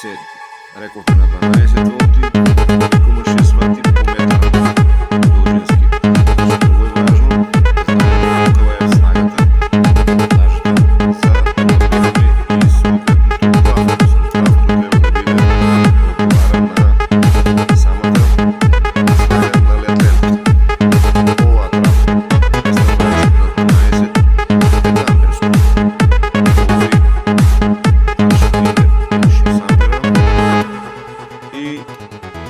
се рековте на 12 волти, 1,6 вати по метар должински. Много е важно да знаете каква е снагата, волтажата за да подбираме и съответното плавно. Централното трябва да биде отговара на самата снага на лед лентата. Ова трав 220 на 12 е амперско.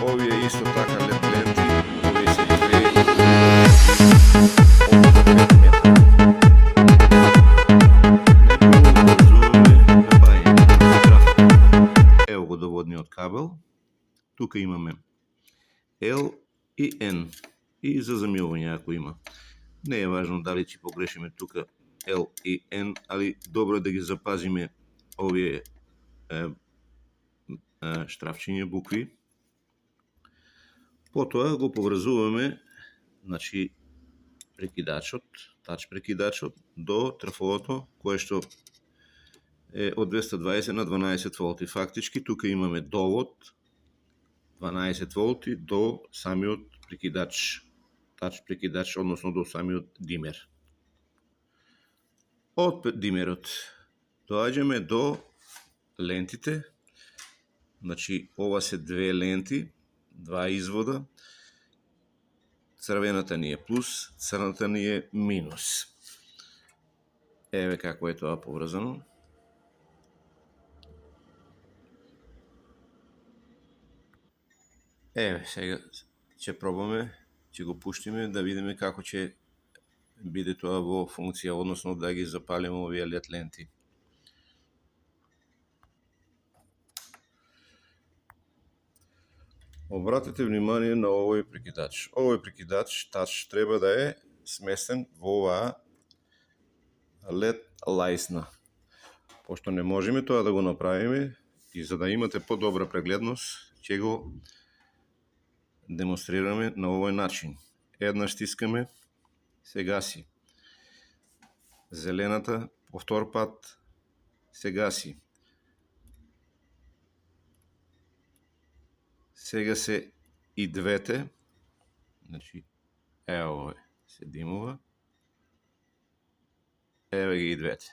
Овие исто така лед ленти, овие се две околу 5 метра. Неправилно поврзуваме напајање. Ево го доводниот кабел. Тука имаме L и N и за замилување ако има. Не е важно дали ќе погрешиме тука L и N, али добро е да ги запазиме овие штрафчиња букви. Потоа го поврзуваме, значи, прекидачот, тач прекидачот до трафовото, кое што е од 220 на 12 волти. Фактички, тука имаме довод 12 волти до самиот прекидач, тач прекидач, односно до самиот димер. Од димерот доаѓаме до лентите, значи, ова се две ленти, два извода, црвената ни е плюс, црната ни е минус. Еве како е тоа поврзано. Еве, сега ќе пробаме, ќе го пуштиме да видиме како ќе биде тоа во функција, односно да ги запалиме овие лед ленти. Обратете внимание на овој прекидач. Овој прекидач, тач, треба да е сместен во оваа лед лајсна. Пошто не можеме тоа да го направиме и за да имате подобра прегледност, ќе го демонстрираме на овој начин. Еднаш стискаме, се гаси. Зелената, по втор пат, се гаси. Сега се и двете, значи, ево се димува, еве ги и двете.